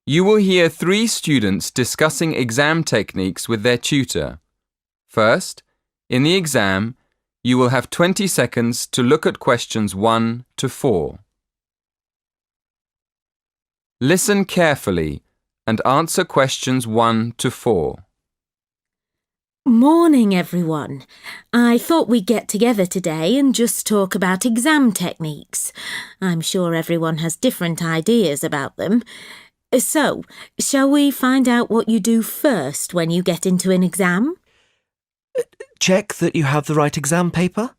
You will hear 3 students discussing exam techniques with their tutor. First, in the exam, you will have 20 seconds to look at questions 1 to 4. Listen carefully and answer questions 1 to 4. Morning, everyone. I thought we'd get together today and just talk about exam techniques. I'm sure everyone has different ideas about them. So, shall we find out what you do first when you get into an exam? Check that you have the right exam paper?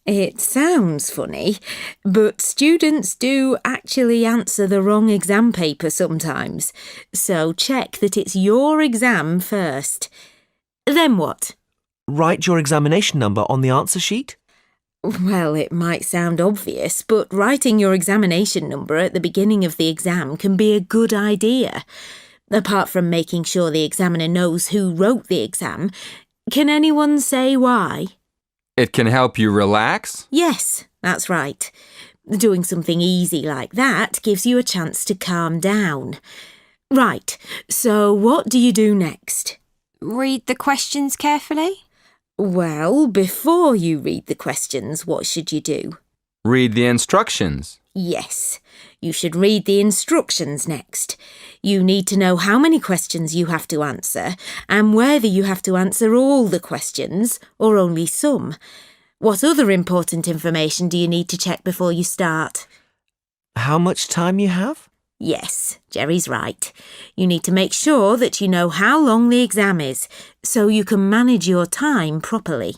It sounds funny, but students do actually answer the wrong exam paper sometimes. So check that it's your exam first. Then what? Write your examination number on the answer sheet? Well, it might sound obvious, but writing your examination number at the beginning of the exam can be a good idea. Apart from making sure the examiner knows who wrote the exam, can anyone say why? It can help you relax? Yes, that's right. Doing something easy like that gives you a chance to calm down. Right, so what do you do next? Read the questions carefully. Well, before you read the questions, what should you do? Read the instructions. Yes, you should read the instructions next. You need to know how many questions you have to answer and whether you have to answer all the questions or only some. What other important information do you need to check before you start? How much time you have? Yes, Jerry's right. You need to make sure that you know how long the exam is so you can manage your time properly.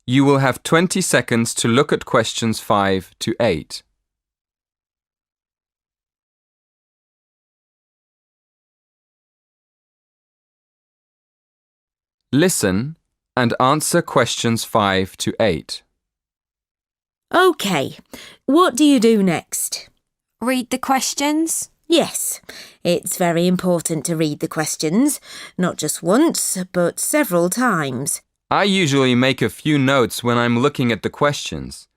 You will have 20 seconds to look at questions 5 to 8. Listen and answer questions 5 to 8. OK, what do you do next? Read the questions. Yes, it's very important to read the questions, not just once, but several times. I usually make a few notes when I'm looking at the questions.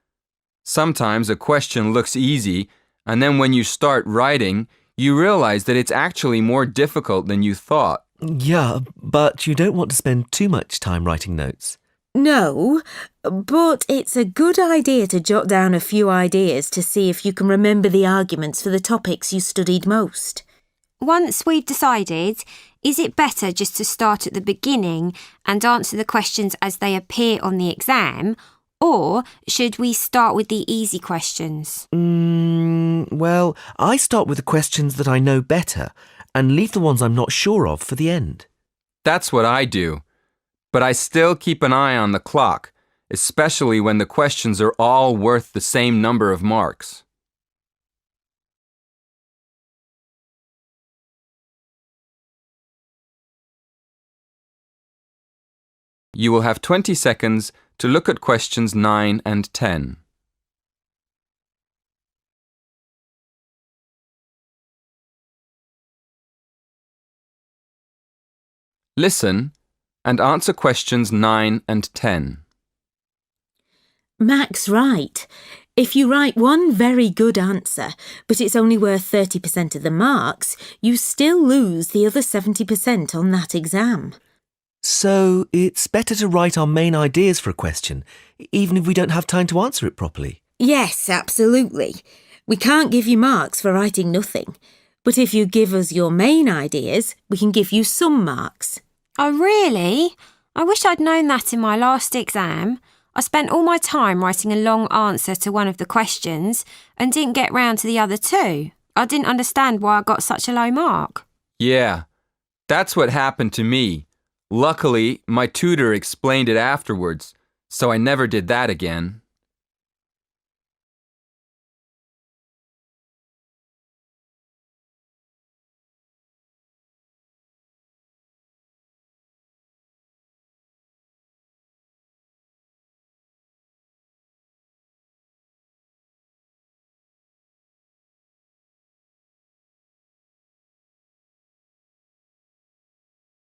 Sometimes a question looks easy, and then when you start writing, you realize that it's actually more difficult than you thought. Yeah, but you don't want to spend too much time writing notes. No, but it's a good idea to jot down a few ideas to see if you can remember the arguments for the topics you studied most. Once we've decided, is it better just to start at the beginning and answer the questions as they appear on the exam, or should we start with the easy questions? Well, I start with the questions that I know better and leave the ones I'm not sure of for the end. That's what I do. But I still keep an eye on the clock, especially when the questions are all worth the same number of marks. You will have 20 seconds to look at questions 9 and 10. Listen and answer questions 9 and 10. Mac's right. If you write one very good answer, but it's only worth 30% of the marks, you still lose the other 70% on that exam. So it's better to write our main ideas for a question, even if we don't have time to answer it properly. Yes, absolutely. We can't give you marks for writing nothing. But if you give us your main ideas, we can give you some marks. Oh, really? I wish I'd known that in my last exam. I spent all my time writing a long answer to one of the questions and didn't get round to the other two. I didn't understand why I got such a low mark. Yeah, that's what happened to me. Luckily, my tutor explained it afterwards, so I never did that again.